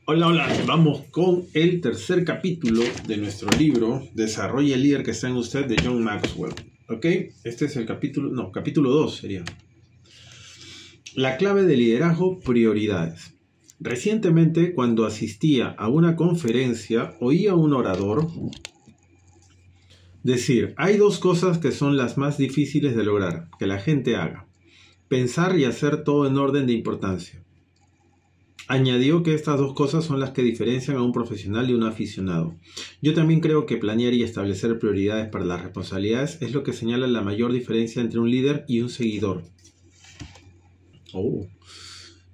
Hola, hola, vamos con el tercer capítulo de nuestro libro Desarrolla el líder que está en usted de John Maxwell. ¿Ok? Este es el capítulo 2 sería. La clave de liderazgo, prioridades. Recientemente, cuando asistía a una conferencia, oía a un orador decir: hay dos cosas que son las más difíciles de lograr que la gente haga: pensar y hacer todo en orden de importancia. Añadió que estas dos cosas son las que diferencian a un profesional de un aficionado. Yo también creo que planear y establecer prioridades para las responsabilidades es lo que señala la mayor diferencia entre un líder y un seguidor.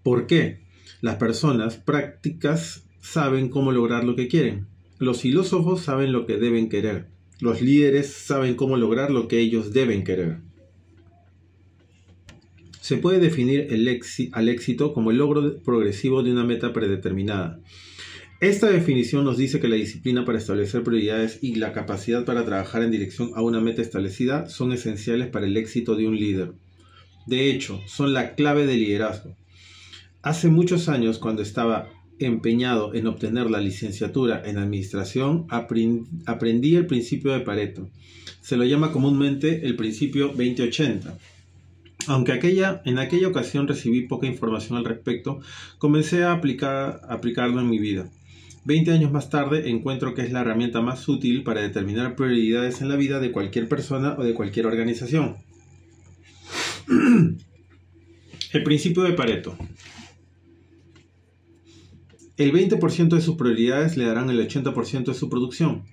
¿Por qué? Las personas prácticas saben cómo lograr lo que quieren. Los filósofos saben lo que deben querer. Los líderes saben cómo lograr lo que ellos deben querer. Se puede definir al éxito como el logro progresivo de una meta predeterminada. Esta definición nos dice que la disciplina para establecer prioridades y la capacidad para trabajar en dirección a una meta establecida son esenciales para el éxito de un líder. De hecho, son la clave del liderazgo. Hace muchos años, cuando estaba empeñado en obtener la licenciatura en administración, aprendí el principio de Pareto. Se lo llama comúnmente el principio 20-80. Aunque en aquella ocasión recibí poca información al respecto, comencé a aplicarlo en mi vida. 20 años más tarde encuentro que es la herramienta más útil para determinar prioridades en la vida de cualquier persona o de cualquier organización. El principio de Pareto. El 20% de sus prioridades le darán el 80% de su producción.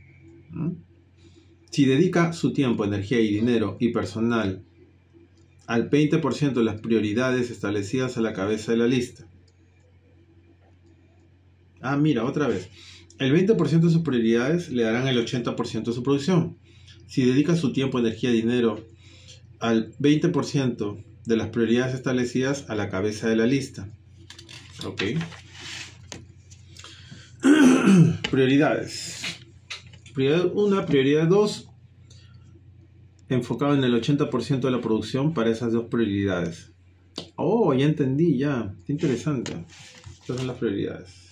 Si dedica su tiempo, energía y dinero y personal al 20% de las prioridades establecidas a la cabeza de la lista. Mira, otra vez. El 20% de sus prioridades le darán el 80% de su producción. Si dedica su tiempo, energía y dinero al 20% de las prioridades establecidas a la cabeza de la lista. Ok. Prioridades. Prioridad 1, prioridad 2. Enfocado en el 80% de la producción para esas dos prioridades. Ya entendí, ya. Qué interesante. Estas son las prioridades.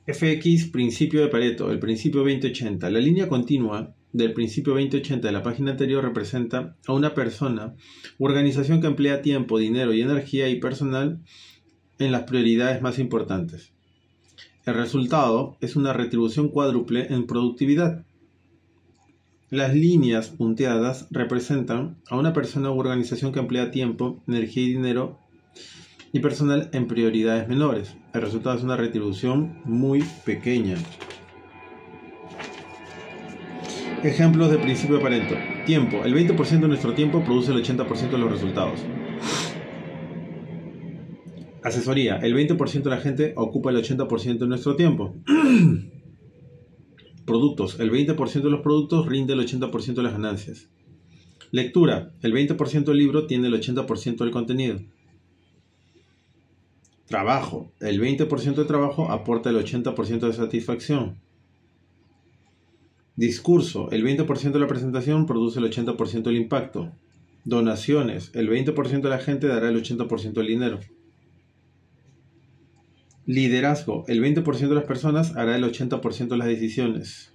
FX, principio de Pareto, el principio 20-80. La línea continua del principio 20-80 de la página anterior representa a una persona u organización que emplea tiempo, dinero y energía y personal en las prioridades más importantes. El resultado es una retribución cuádruple en productividad. Las líneas punteadas representan a una persona u organización que emplea tiempo, energía y dinero y personal en prioridades menores. El resultado es una retribución muy pequeña. Ejemplos de principio de Pareto. Tiempo. El 20% de nuestro tiempo produce el 80% de los resultados. Asesoría. El 20% de la gente ocupa el 80% de nuestro tiempo. Productos. El 20% de los productos rinde el 80% de las ganancias. Lectura. El 20% del libro tiene el 80% del contenido. Trabajo. El 20% del trabajo aporta el 80% de satisfacción. Discurso. El 20% de la presentación produce el 80% del impacto. Donaciones. El 20% de la gente dará el 80% del dinero. Liderazgo. El 20% de las personas hará el 80% de las decisiones.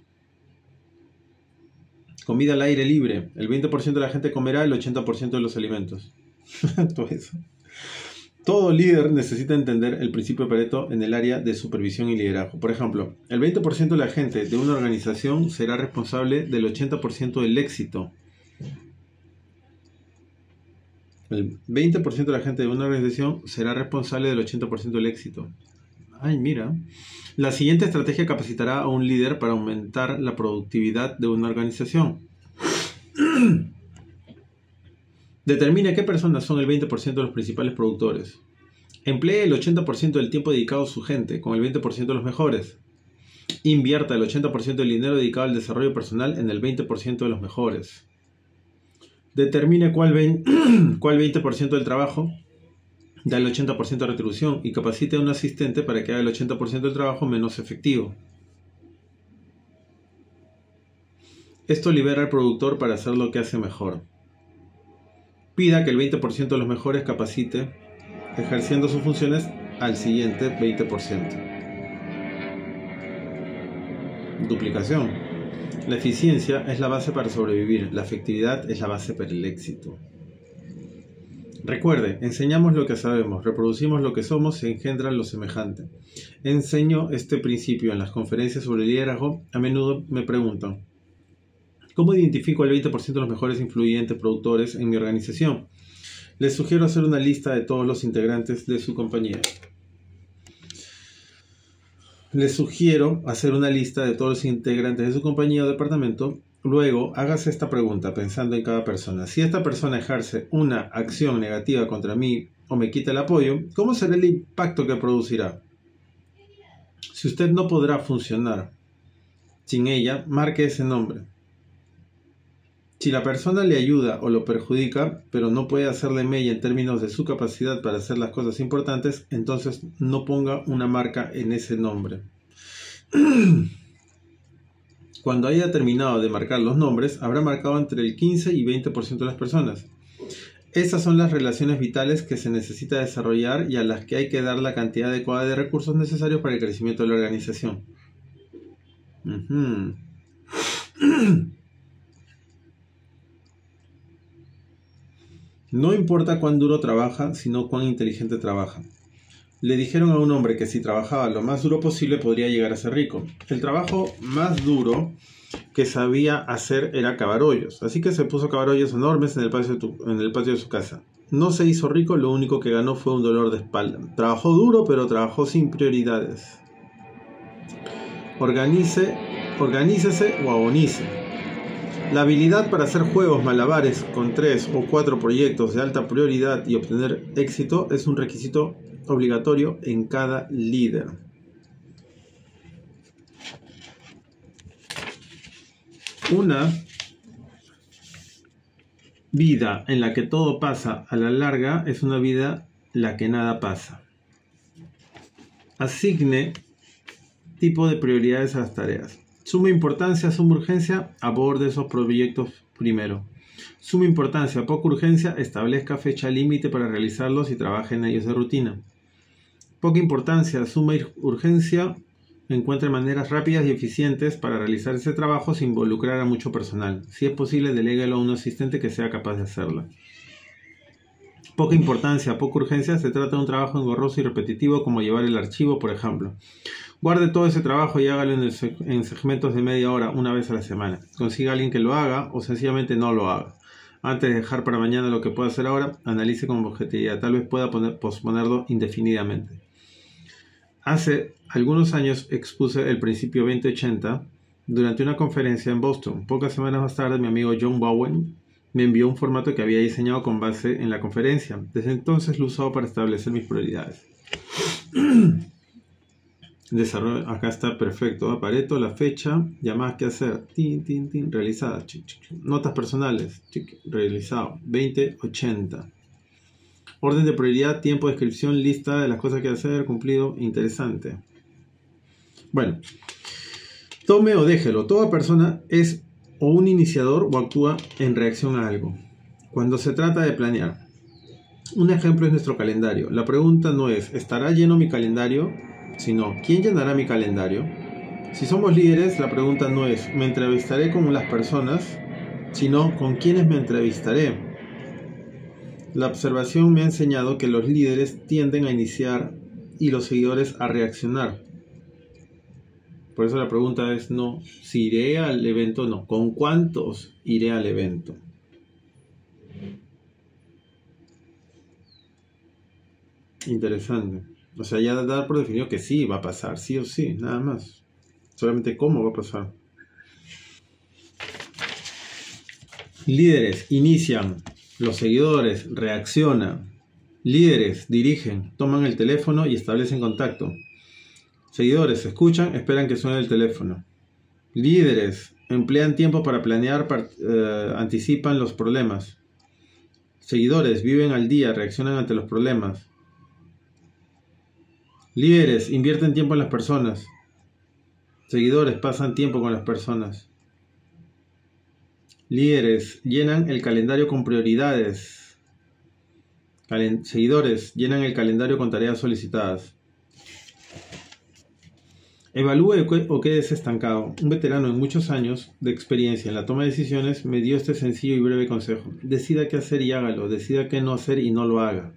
Comida al aire libre. El 20% de la gente comerá el 80% de los alimentos. Todo eso. Todo líder necesita entender el principio de Pareto en el área de supervisión y liderazgo. Por ejemplo, el 20% de la gente de una organización será responsable del 80% del éxito. El 20% de la gente de una organización será responsable del 80% del éxito. Mira. La siguiente estrategia capacitará a un líder para aumentar la productividad de una organización. Determine qué personas son el 20% de los principales productores. Emplee el 80% del tiempo dedicado a su gente, con el 20% de los mejores. Invierta el 80% del dinero dedicado al desarrollo personal en el 20% de los mejores. Determine cuál 20% del trabajo da el 80% de retribución y capacite a un asistente para que haga el 80% del trabajo menos efectivo. Esto libera al productor para hacer lo que hace mejor. Pida que el 20% de los mejores capacite, ejerciendo sus funciones al siguiente 20%. Duplicación. La eficiencia es la base para sobrevivir, la efectividad es la base para el éxito. Recuerde, enseñamos lo que sabemos, reproducimos lo que somos y engendra lo semejante. Enseño este principio en las conferencias sobre liderazgo. A menudo me preguntan, ¿cómo identifico el 20% de los mejores influyentes productores en mi organización? Les sugiero hacer una lista de todos los integrantes de su compañía. O departamento. Luego, hágase esta pregunta pensando en cada persona. Si esta persona ejerce una acción negativa contra mí o me quita el apoyo, ¿cómo será el impacto que producirá? Si usted no podrá funcionar sin ella, marque ese nombre. Si la persona le ayuda o lo perjudica, pero no puede hacerle mella en términos de su capacidad para hacer las cosas importantes, entonces no ponga una marca en ese nombre. Cuando haya terminado de marcar los nombres, habrá marcado entre el 15 y 20% de las personas. Estas son las relaciones vitales que se necesita desarrollar y a las que hay que dar la cantidad adecuada de recursos necesarios para el crecimiento de la organización. No importa cuán duro trabaja, sino cuán inteligente trabaja. Le dijeron a un hombre que si trabajaba lo más duro posible podría llegar a ser rico. El trabajo más duro que sabía hacer era cavar hoyos, así que se puso a cavar hoyos enormes en el patio de su casa. No se hizo rico, lo único que ganó fue un dolor de espalda. Trabajó duro, pero trabajó sin prioridades. Organícese o agonice. La habilidad para hacer juegos malabares con 3 o 4 proyectos de alta prioridad y obtener éxito es un requisito obligatorio en cada líder. Una vida en la que todo pasa a la larga es una vida en la que nada pasa. Asigne tipo de prioridades a las tareas. Suma importancia, suma urgencia, aborde esos proyectos primero. Suma importancia, poca urgencia, establezca fecha límite para realizarlos y trabaje en ellos de rutina. Poca importancia, suma urgencia, encuentre maneras rápidas y eficientes para realizar ese trabajo sin involucrar a mucho personal. Si es posible, delégalo a un asistente que sea capaz de hacerlo. Poca importancia, poca urgencia, se trata de un trabajo engorroso y repetitivo como llevar el archivo, por ejemplo. Guarde todo ese trabajo y hágalo en segmentos de media hora una vez a la semana. Consiga a alguien que lo haga o sencillamente no lo haga. Antes de dejar para mañana lo que pueda hacer ahora, analice con objetividad. Tal vez pueda posponerlo indefinidamente. Hace algunos años expuse el principio 2080 durante una conferencia en Boston. Pocas semanas más tarde, mi amigo John Bowen me envió un formato que había diseñado con base en la conferencia. Desde entonces lo he usado para establecer mis prioridades. Desarrollo, acá está perfecto. Pareto, la fecha, llamadas que hacer, realizadas. Notas personales, realizado. 2080. Orden de prioridad, tiempo, descripción, lista de las cosas que hacer, cumplido, interesante. Bueno, tome o déjelo. Toda persona es o un iniciador o actúa en reacción a algo. Cuando se trata de planear, un ejemplo es nuestro calendario. La pregunta no es, ¿estará lleno mi calendario? Sino, ¿quién llenará mi calendario? Si somos líderes, la pregunta no es, ¿me entrevistaré con las personas? Sino, ¿con quiénes me entrevistaré? La observación me ha enseñado que los líderes tienden a iniciar y los seguidores a reaccionar. Por eso la pregunta es no si iré al evento, no, ¿con cuántos iré al evento? Interesante. O sea, ya dar por definido que sí va a pasar, sí o sí, nada más. Solamente cómo va a pasar. Líderes inician, los seguidores reaccionan. Líderes dirigen, toman el teléfono y establecen contacto. Seguidores escuchan, esperan que suene el teléfono. Líderes emplean tiempo para planear, anticipan los problemas. Seguidores viven al día, reaccionan ante los problemas. Líderes invierten tiempo en las personas. Seguidores pasan tiempo con las personas. Líderes llenan el calendario con prioridades. Seguidores, llenan el calendario con tareas solicitadas. Evalúe o quédese estancado. Un veterano en muchos años de experiencia en la toma de decisiones me dio este sencillo y breve consejo. Decida qué hacer y hágalo. Decida qué no hacer y no lo haga.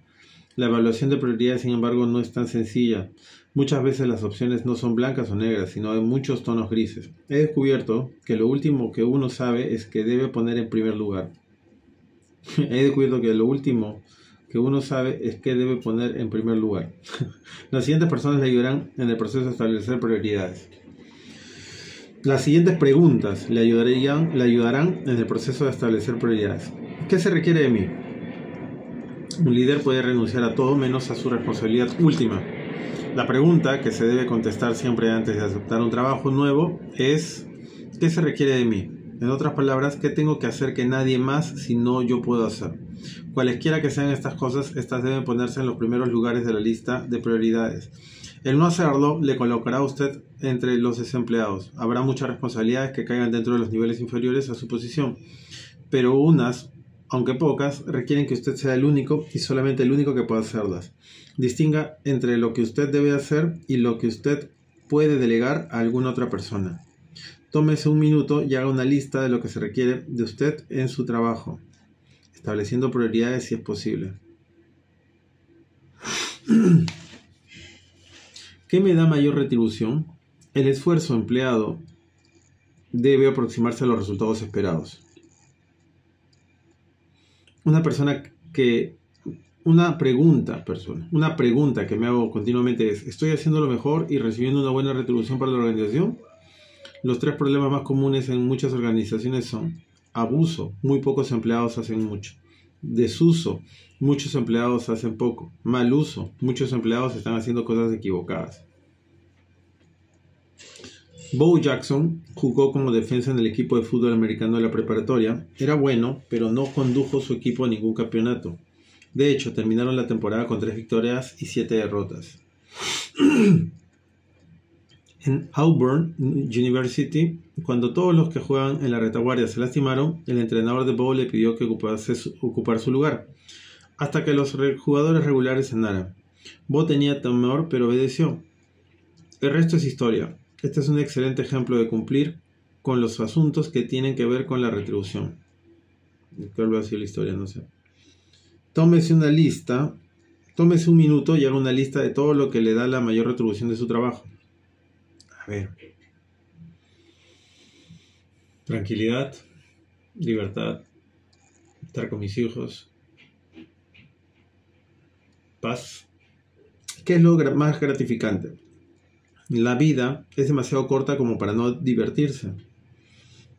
La evaluación de prioridades, sin embargo, no es tan sencilla. Muchas veces las opciones no son blancas o negras, sino de muchos tonos grises. He descubierto que lo último que uno sabe es que debe poner en primer lugar. Las siguientes personas le ayudarán en el proceso de establecer prioridades. Las siguientes preguntas le ayudarán en el proceso de establecer prioridades. ¿Qué se requiere de mí? Un líder puede renunciar a todo menos a su responsabilidad última. La pregunta que se debe contestar siempre antes de aceptar un trabajo nuevo es: ¿qué se requiere de mí? En otras palabras, ¿qué tengo que hacer que nadie más si no yo puedo hacer? Cualesquiera que sean estas cosas, estas deben ponerse en los primeros lugares de la lista de prioridades. El no hacerlo le colocará a usted entre los desempleados. Habrá muchas responsabilidades que caigan dentro de los niveles inferiores a su posición, pero unas, aunque pocas, requieren que usted sea el único y solamente el único que pueda hacerlas. Distinga entre lo que usted debe hacer y lo que usted puede delegar a alguna otra persona. Tómese un minuto y haga una lista de lo que se requiere de usted en su trabajo, estableciendo prioridades si es posible. ¿Qué me da mayor retribución? El esfuerzo empleado debe aproximarse a los resultados esperados. Una pregunta que me hago continuamente es: ¿estoy haciendo lo mejor y recibiendo una buena retribución para la organización? Los 3 problemas más comunes en muchas organizaciones son: abuso, muy pocos empleados hacen mucho; desuso, muchos empleados hacen poco; mal uso, muchos empleados están haciendo cosas equivocadas. Bo Jackson jugó como defensa en el equipo de fútbol americano de la preparatoria. Era bueno, pero no condujo su equipo a ningún campeonato. De hecho, terminaron la temporada con 3 victorias y 7 derrotas. En Auburn University, cuando todos los que juegan en la retaguardia se lastimaron, el entrenador de Bo le pidió que ocupar su lugar, hasta que los jugadores regulares sanaran. Bo tenía temor, pero obedeció. El resto es historia. Este es un excelente ejemplo de cumplir con los asuntos que tienen que ver con la retribución. Creo que ha sido la historia, no sé. Tómese un minuto y haga una lista de todo lo que le da la mayor retribución de su trabajo. A ver. Tranquilidad, libertad, estar con mis hijos, paz. ¿Qué es lo más gratificante? La vida es demasiado corta como para no divertirse.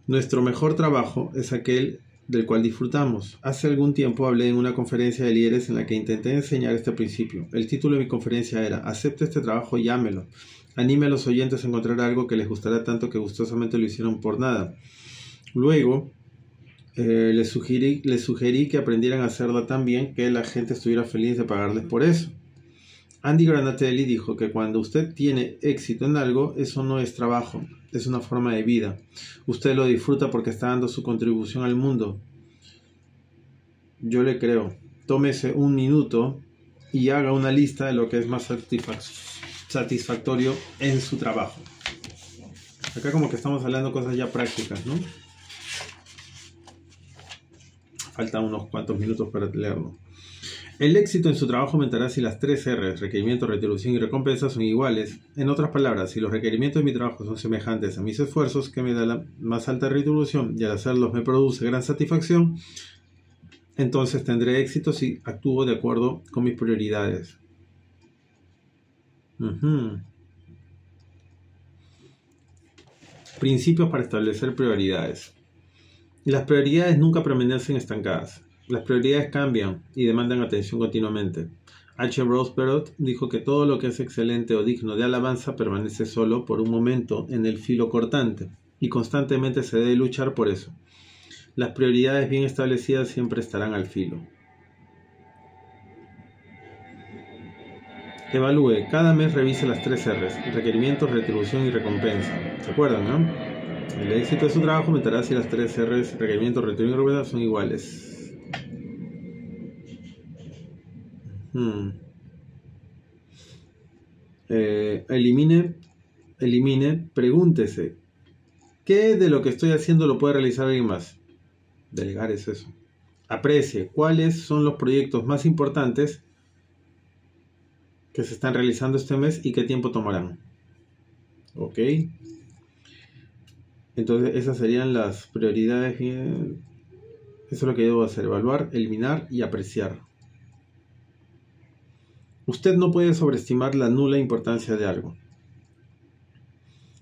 Nuestro mejor trabajo es aquel del cual disfrutamos. Hace algún tiempo hablé en una conferencia de líderes en la que intenté enseñar este principio. El título de mi conferencia era: acepte este trabajo y ámelo. Anime a los oyentes a encontrar algo que les gustará tanto que gustosamente lo hicieron por nada. Luego les sugerí que aprendieran a hacerlo tan bien que la gente estuviera feliz de pagarles por eso. Andy Granatelli dijo que cuando usted tiene éxito en algo, eso no es trabajo, es una forma de vida. Usted lo disfruta porque está dando su contribución al mundo. Yo le creo. Tómese un minuto y haga una lista de lo que es más satisfactorio en su trabajo. Acá como que estamos hablando cosas ya prácticas, ¿no? Faltan unos cuantos minutos para leerlo. El éxito en su trabajo aumentará si las 3 R's, requerimiento, retribución y recompensa, son iguales. En otras palabras, si los requerimientos de mi trabajo son semejantes a mis esfuerzos, que me da la más alta retribución y al hacerlos me produce gran satisfacción, entonces tendré éxito si actúo de acuerdo con mis prioridades. Principios para establecer prioridades. Las prioridades nunca permanecen estancadas. Las prioridades cambian y demandan atención continuamente. H. Ross Perot dijo que todo lo que es excelente o digno de alabanza permanece solo por un momento en el filo cortante y constantemente se debe luchar por eso. Las prioridades bien establecidas siempre estarán al filo. Evalúe. Cada mes revise las 3 R's: requerimientos, retribución y recompensa. ¿Se acuerdan, no? El éxito de su trabajo aumentará si las 3 R's, requerimientos, retribución y recompensa, son iguales. Elimine, pregúntese, ¿qué de lo que estoy haciendo lo puede realizar alguien más? Delegar es eso. Aprecie, ¿cuáles son los proyectos más importantes que se están realizando este mes y qué tiempo tomarán? Ok. Entonces esas serían las prioridades. Eso es lo que debo hacer: evaluar, eliminar y apreciar. Usted no puede sobreestimar la nula importancia de algo.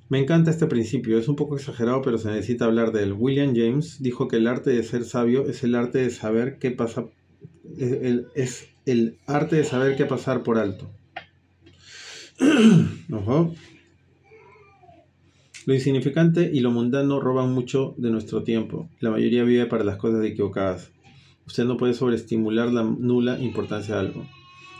Me encanta este principio, es un poco exagerado, pero se necesita hablar de él. William James dijo que el arte de ser sabio es el arte de saber qué pasa, es el arte de saber qué pasar por alto. Lo insignificante y lo mundano roban mucho de nuestro tiempo. La mayoría vive para las cosas equivocadas. Usted no puede sobreestimular la nula importancia de algo.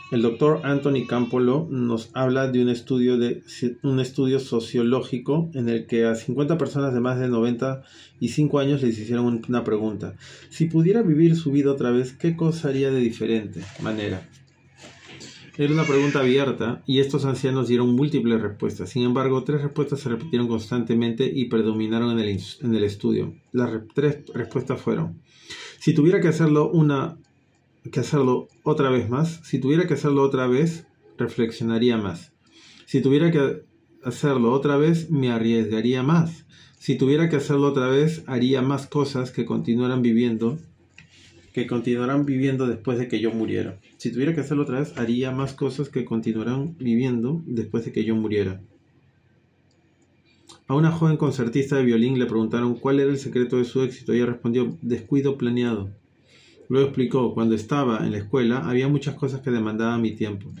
El doctor Anthony Campolo nos habla de un estudio sociológico en el que a 50 personas de más de 95 años les hicieron una pregunta. Si pudiera vivir su vida otra vez, ¿qué cosa haría de diferente manera? Era una pregunta abierta y estos ancianos dieron múltiples respuestas. Sin embargo, 3 respuestas se repitieron constantemente y predominaron en el estudio. Las 3 respuestas fueron: si tuviera que hacerlo otra vez más, si tuviera que hacerlo otra vez, reflexionaría más. Si tuviera que hacerlo otra vez, me arriesgaría más. Si tuviera que hacerlo otra vez, haría más cosas que continuarán viviendo después de que yo muriera. Si tuviera que hacerlo otra vez, haría más cosas que continuarán viviendo después de que yo muriera. A una joven concertista de violín le preguntaron cuál era el secreto de su éxito. Ella respondió: descuido planeado. Luego explicó: cuando estaba en la escuela había muchas cosas que demandaban mi tiempo.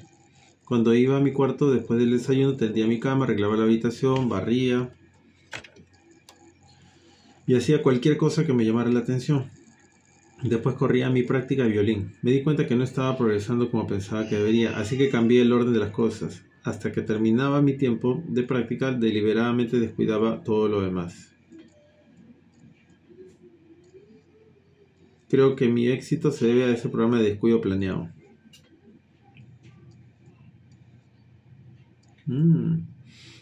Cuando iba a mi cuarto después del desayuno, tendía mi cama, arreglaba la habitación, barría y hacía cualquier cosa que me llamara la atención. Después corría a mi práctica de violín. Me di cuenta que no estaba progresando como pensaba que debería, así que cambié el orden de las cosas. Hasta que terminaba mi tiempo de práctica, deliberadamente descuidaba todo lo demás. Creo que mi éxito se debe a ese programa de descuido planeado.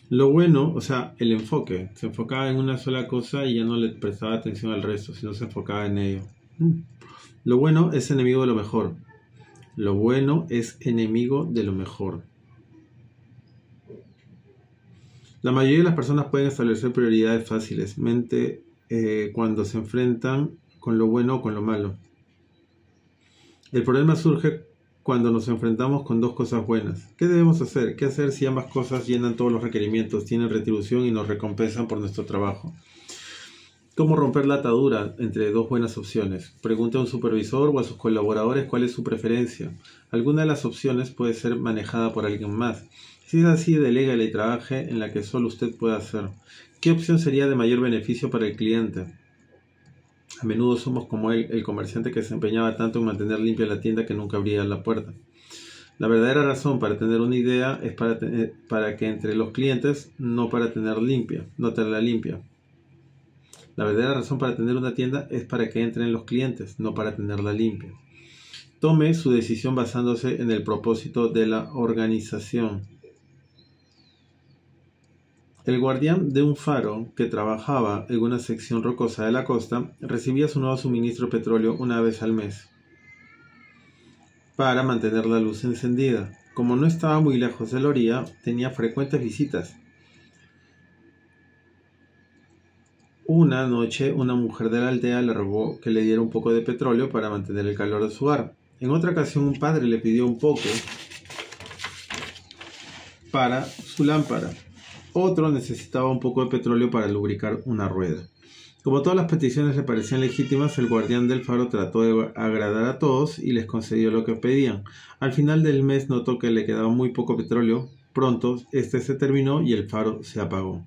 Lo bueno, o sea, el enfoque. Se enfocaba en una sola cosa y ya no le prestaba atención al resto, sino se enfocaba en ello. Lo bueno es enemigo de lo mejor. Lo bueno es enemigo de lo mejor. La mayoría de las personas pueden establecer prioridades fácilmente cuando se enfrentan con lo bueno o con lo malo. El problema surge cuando nos enfrentamos con 2 cosas buenas. ¿Qué debemos hacer? ¿Qué hacer si ambas cosas llenan todos los requerimientos, tienen retribución y nos recompensan por nuestro trabajo? ¿Cómo romper la atadura entre 2 buenas opciones? Pregunte a un supervisor o a sus colaboradores cuál es su preferencia. Alguna de las opciones puede ser manejada por alguien más. Si es así, delégale y trabaje en la que solo usted pueda hacer. ¿Qué opción sería de mayor beneficio para el cliente? A menudo somos como el comerciante que se empeñaba tanto en mantener limpia la tienda que nunca abría la puerta. La verdadera razón para tener una idea es para que entre los clientes, no para tenerla limpia. La verdadera razón para tener una tienda es para que entren los clientes, no para tenerla limpia. Tome su decisión basándose en el propósito de la organización. El guardián de un faro que trabajaba en una sección rocosa de la costa recibía su nuevo suministro de petróleo una vez al mes para mantener la luz encendida. Como no estaba muy lejos de la orilla, tenía frecuentes visitas. Una noche, una mujer de la aldea le rogó que le diera un poco de petróleo para mantener el calor de su hogar. En otra ocasión, un padre le pidió un poco para su lámpara. Otro necesitaba un poco de petróleo para lubricar una rueda. Como todas las peticiones le parecían legítimas, el guardián del faro trató de agradar a todos y les concedió lo que pedían. Al final del mes notó que le quedaba muy poco petróleo. Pronto, este se terminó y el faro se apagó.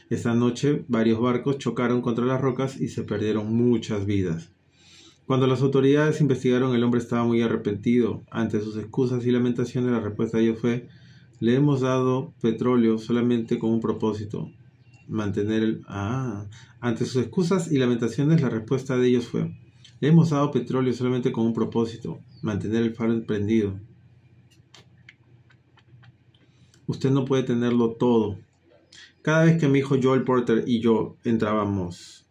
Esta noche, varios barcos chocaron contra las rocas y se perdieron muchas vidas. Cuando las autoridades investigaron, el hombre estaba muy arrepentido. Ante sus excusas y lamentaciones, la respuesta de ellos fue: le hemos dado petróleo solamente con un propósito, mantener el... Ante sus excusas y lamentaciones, la respuesta de ellos fue: le hemos dado petróleo solamente con un propósito, mantener el faro prendido. Usted no puede tenerlo todo. Cada vez que mi hijo Joel Porter y yo entrábamos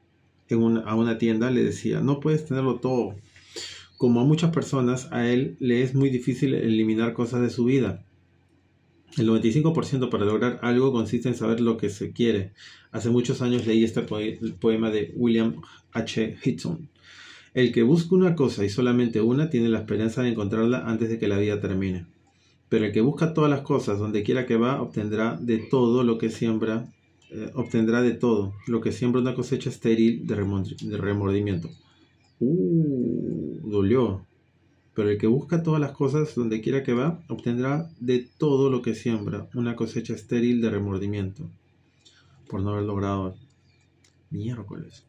a una tienda, le decía, no puedes tenerlo todo. Como a muchas personas, a él le es muy difícil eliminar cosas de su vida. El 95% para lograr algo consiste en saber lo que se quiere. Hace muchos años leí este poema de William H. Hudson. El que busca una cosa y solamente una tiene la esperanza de encontrarla antes de que la vida termine. Pero el que busca todas las cosas donde quiera que va obtendrá de todo lo que siembra, una cosecha estéril de remordimiento. Dolió. Pero el que busca todas las cosas donde quiera que va, obtendrá de todo lo que siembra una cosecha estéril de remordimiento. Por no haber logrado miércoles.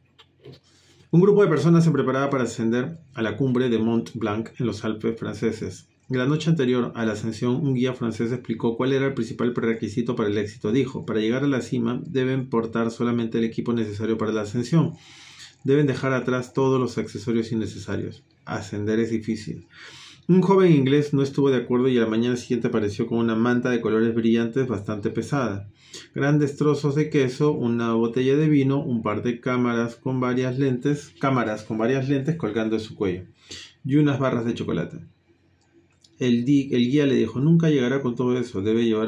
Un grupo de personas se preparaba para ascender a la cumbre de Mont Blanc en los Alpes franceses. La noche anterior a la ascensión, un guía francés explicó cuál era el principal prerequisito para el éxito. Dijo, para llegar a la cima deben portar solamente el equipo necesario para la ascensión. Deben dejar atrás todos los accesorios innecesarios. Ascender es difícil. Un joven inglés no estuvo de acuerdo y a la mañana siguiente apareció con una manta de colores brillantes bastante pesada, grandes trozos de queso, una botella de vino, un par de cámaras con varias lentes colgando de su cuello y unas barras de chocolate. El guía le dijo, nunca llegará con todo eso, debe llevar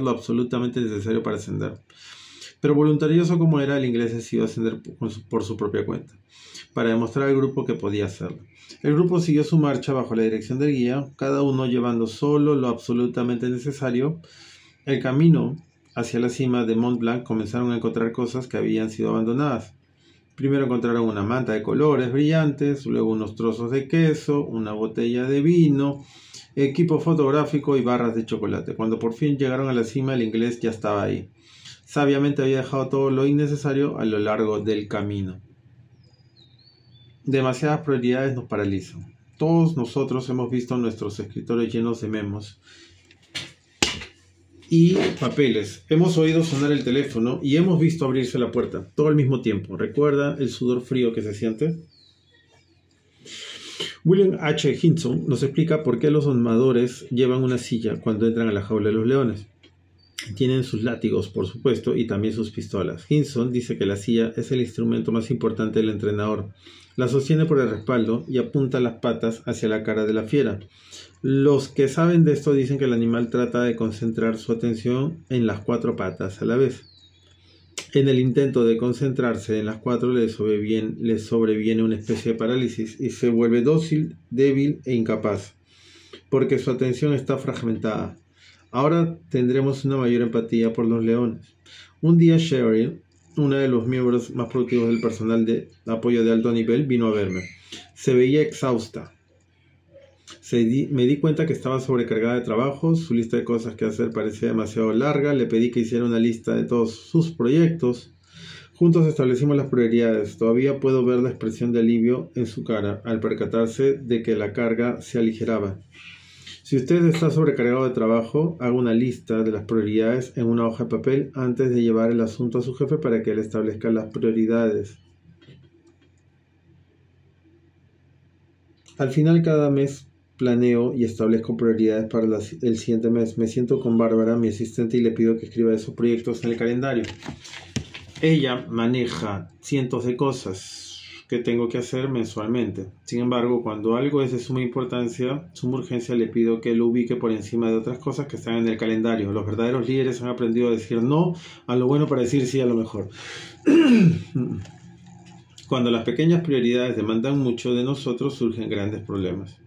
lo absolutamente necesario para ascender. Pero voluntarioso como era, el inglés decidió ascender por su propia cuenta, para demostrar al grupo que podía hacerlo. El grupo siguió su marcha bajo la dirección del guía, cada uno llevando solo lo absolutamente necesario. El camino hacia la cima de Mont Blanc comenzaron a encontrar cosas que habían sido abandonadas. Primero encontraron una manta de colores brillantes, luego unos trozos de queso, una botella de vino, equipo fotográfico y barras de chocolate. Cuando por fin llegaron a la cima, el inglés ya estaba ahí. Sabiamente había dejado todo lo innecesario a lo largo del camino. Demasiadas prioridades nos paralizan. Todos nosotros hemos visto nuestros escritorios llenos de memos y papeles. Hemos oído sonar el teléfono y hemos visto abrirse la puerta, todo al mismo tiempo. ¿Recuerda el sudor frío que se siente? William H. Hudson nos explica por qué los domadores llevan una silla cuando entran a la jaula de los leones. Tienen sus látigos, por supuesto, y también sus pistolas. Hudson dice que la silla es el instrumento más importante del entrenador. La sostiene por el respaldo y apunta las patas hacia la cara de la fiera. Los que saben de esto dicen que el animal trata de concentrar su atención en las 4 patas a la vez. En el intento de concentrarse en las 4 le sobreviene una especie de parálisis y se vuelve dócil, débil e incapaz, porque su atención está fragmentada. Ahora tendremos una mayor empatía por los leones. Un día Sherry, una de los miembros más productivos del personal de apoyo de alto nivel, vino a verme. Se veía exhausta. Me di cuenta que estaba sobrecargada de trabajo, su lista de cosas que hacer parecía demasiado larga, le pedí que hiciera una lista de todos sus proyectos. Juntos establecimos las prioridades. Todavía puedo ver la expresión de alivio en su cara al percatarse de que la carga se aligeraba. Si usted está sobrecargado de trabajo, haga una lista de las prioridades en una hoja de papel antes de llevar el asunto a su jefe para que él establezca las prioridades. Al final, cada mes planeo y establezco prioridades para el siguiente mes. Me siento con Bárbara, mi asistente, y le pido que escriba esos proyectos en el calendario. Ella maneja cientos de cosas que tengo que hacer mensualmente. Sin embargo, cuando algo es de suma importancia, suma urgencia, le pido que lo ubique por encima de otras cosas que están en el calendario. Los verdaderos líderes han aprendido a decir no a lo bueno para decir sí a lo mejor. Cuando las pequeñas prioridades demandan mucho de nosotros, surgen grandes problemas.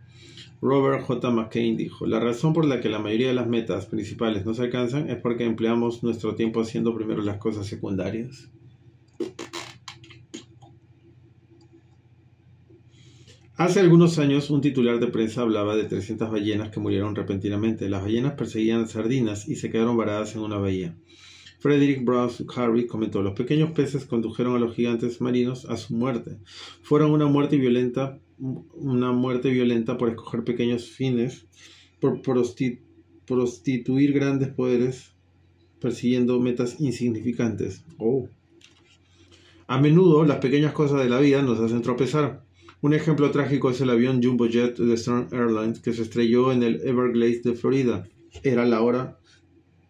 Robert J. McCain dijo, la razón por la que la mayoría de las metas principales no se alcanzan es porque empleamos nuestro tiempo haciendo primero las cosas secundarias. Hace algunos años, un titular de prensa hablaba de 300 ballenas que murieron repentinamente. Las ballenas perseguían sardinas y se quedaron varadas en una bahía. Frederick Browne Harry comentó, los pequeños peces condujeron a los gigantes marinos a su muerte. Fueron una muerte violenta por escoger pequeños fines, por prostituir grandes poderes, persiguiendo metas insignificantes. A menudo, las pequeñas cosas de la vida nos hacen tropezar. Un ejemplo trágico es el avión Jumbo Jet de Stern Airlines que se estrelló en el Everglades de Florida. Era la hora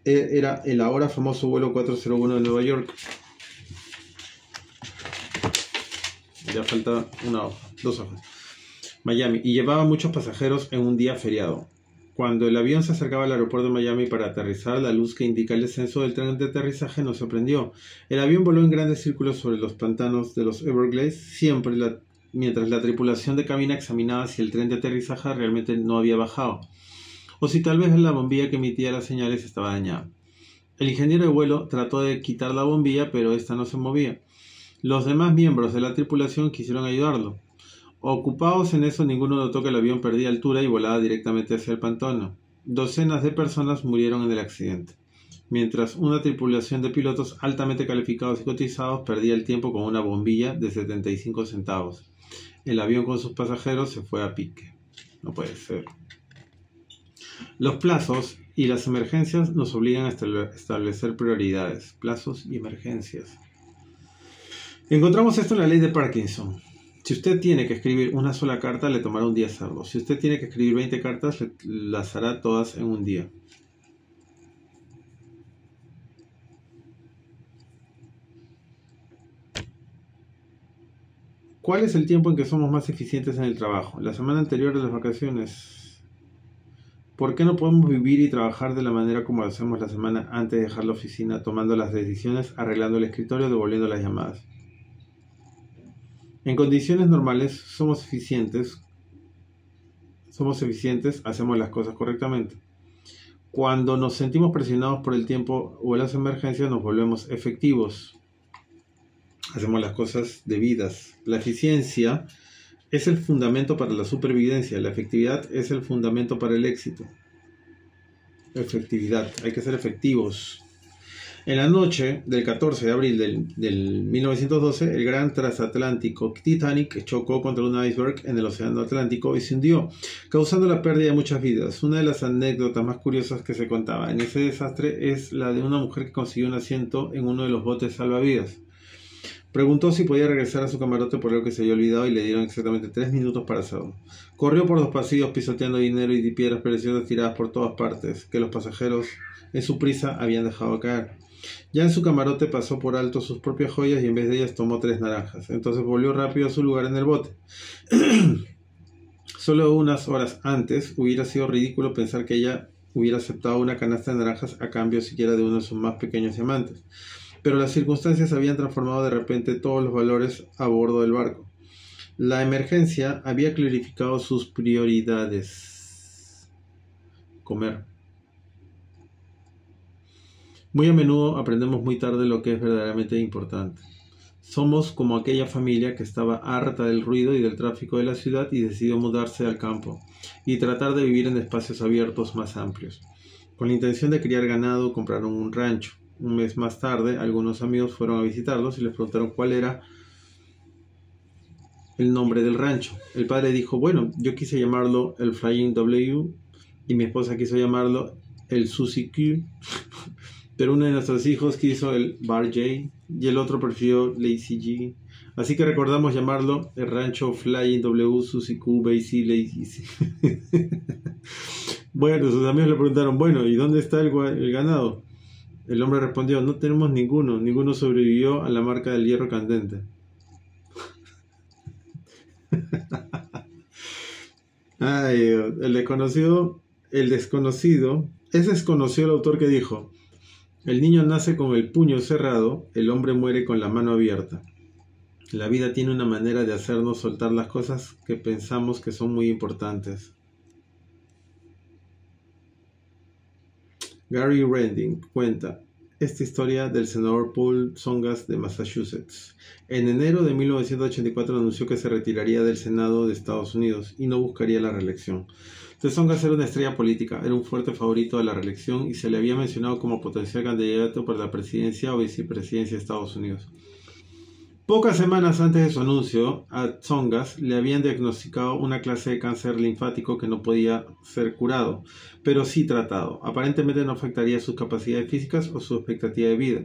era el ahora famoso vuelo 401 de Nueva York. Ya falta una hoja, 2 hojas. Miami, y llevaba muchos pasajeros en un día feriado. Cuando el avión se acercaba al aeropuerto de Miami para aterrizar, la luz que indica el descenso del tren de aterrizaje nos sorprendió. El avión voló en grandes círculos sobre los pantanos de los Everglades, mientras la tripulación de cabina examinaba si el tren de aterrizaje realmente no había bajado, o si tal vez la bombilla que emitía las señales estaba dañada. El ingeniero de vuelo trató de quitar la bombilla, pero esta no se movía. Los demás miembros de la tripulación quisieron ayudarlo. Ocupados en eso, ninguno notó que el avión perdía altura y volaba directamente hacia el pantano. Docenas de personas murieron en el accidente, mientras una tripulación de pilotos altamente calificados y cotizados perdía el tiempo con una bombilla de 75 centavos. El avión con sus pasajeros se fue a pique. No puede ser. Los plazos y las emergencias nos obligan a establecer prioridades. Plazos y emergencias. Encontramos esto en la ley de Parkinson. Si usted tiene que escribir una sola carta, le tomará un día hacerlo. Si usted tiene que escribir 20 cartas, las hará todas en un día. ¿Cuál es el tiempo en que somos más eficientes en el trabajo? La semana anterior de las vacaciones. ¿Por qué no podemos vivir y trabajar de la manera como lo hacemos la semana antes de dejar la oficina, tomando las decisiones, arreglando el escritorio, devolviendo las llamadas? En condiciones normales somos eficientes, hacemos las cosas correctamente. Cuando nos sentimos presionados por el tiempo o las emergencias, nos volvemos efectivos. Hacemos las cosas debidas. La eficiencia es el fundamento para la supervivencia. La efectividad es el fundamento para el éxito. Efectividad. Hay que ser efectivos. En la noche del 14 de abril del 1912, el gran transatlántico Titanic chocó contra un iceberg en el Océano Atlántico y se hundió, causando la pérdida de muchas vidas. Una de las anécdotas más curiosas que se contaba en ese desastre es la de una mujer que consiguió un asiento en uno de los botes salvavidas. Preguntó si podía regresar a su camarote por algo que se había olvidado y le dieron exactamente 3 minutos para hacerlo. Corrió por los pasillos pisoteando dinero y piedras preciosas tiradas por todas partes, que los pasajeros en su prisa habían dejado caer. Ya en su camarote pasó por alto sus propias joyas y en vez de ellas tomó 3 naranjas. Entonces volvió rápido a su lugar en el bote. Solo unas horas antes hubiera sido ridículo pensar que ella hubiera aceptado una canasta de naranjas a cambio siquiera de uno de sus más pequeños diamantes. Pero las circunstancias habían transformado de repente todos los valores a bordo del barco. La emergencia había clarificado sus prioridades. Comer. Muy a menudo aprendemos muy tarde lo que es verdaderamente importante. Somos como aquella familia que estaba harta del ruido y del tráfico de la ciudad y decidió mudarse al campo y tratar de vivir en espacios abiertos más amplios. Con la intención de criar ganado, compraron un rancho. Un mes más tarde, algunos amigos fueron a visitarlos y les preguntaron cuál era el nombre del rancho. El padre dijo, bueno, yo quise llamarlo el Flying W y mi esposa quiso llamarlo el Susie Q, pero uno de nuestros hijos quiso el Bar J y el otro prefirió Lazy G. Así que recordamos llamarlo el rancho Flying W Susie Q Basie Lazy. Bueno, sus amigos le preguntaron, bueno, ¿y dónde está el ganado? El hombre respondió, no tenemos ninguno sobrevivió a la marca del hierro candente. Ay, es desconocido el autor que dijo, el niño nace con el puño cerrado, el hombre muere con la mano abierta. La vida tiene una manera de hacernos soltar las cosas que pensamos que son muy importantes. Gary Rending cuenta esta historia del senador Paul Tsongas de Massachusetts. En enero de 1984 anunció que se retiraría del Senado de Estados Unidos y no buscaría la reelección. Tsongas era una estrella política, era un fuerte favorito de la reelección y se le había mencionado como potencial candidato para la presidencia o vicepresidencia de Estados Unidos. Pocas semanas antes de su anuncio, a Tsongas le habían diagnosticado una clase de cáncer linfático que no podía ser curado, pero sí tratado. Aparentemente no afectaría sus capacidades físicas o su expectativa de vida.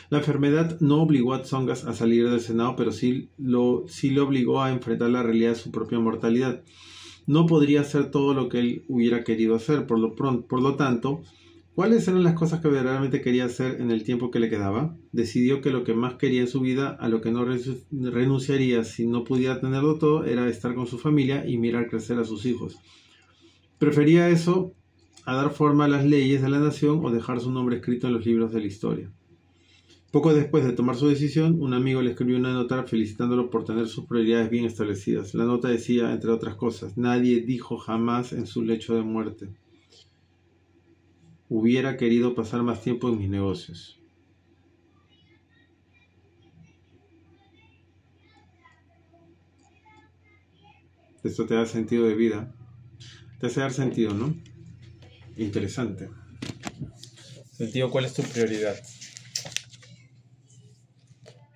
La enfermedad no obligó a Tsongas a salir del Senado, pero sí le obligó a enfrentar la realidad de su propia mortalidad. No podría hacer todo lo que él hubiera querido hacer, por lo tanto, ¿Cuáles eran las cosas que verdaderamente quería hacer en el tiempo que le quedaba? Decidió que lo que más quería en su vida, a lo que no renunciaría si no pudiera tenerlo todo, era estar con su familia y mirar crecer a sus hijos. Prefería eso a dar forma a las leyes de la nación o dejar su nombre escrito en los libros de la historia. Poco después de tomar su decisión, un amigo le escribió una nota felicitándolo por tener sus prioridades bien establecidas. La nota decía, entre otras cosas, nadie dijo jamás en su lecho de muerte: hubiera querido pasar más tiempo en mis negocios. Esto te da sentido de vida. Te hace dar sentido, ¿no? Interesante. Sentido, ¿cuál es tu prioridad?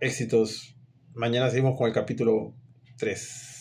Éxitos. Mañana seguimos con el capítulo 3.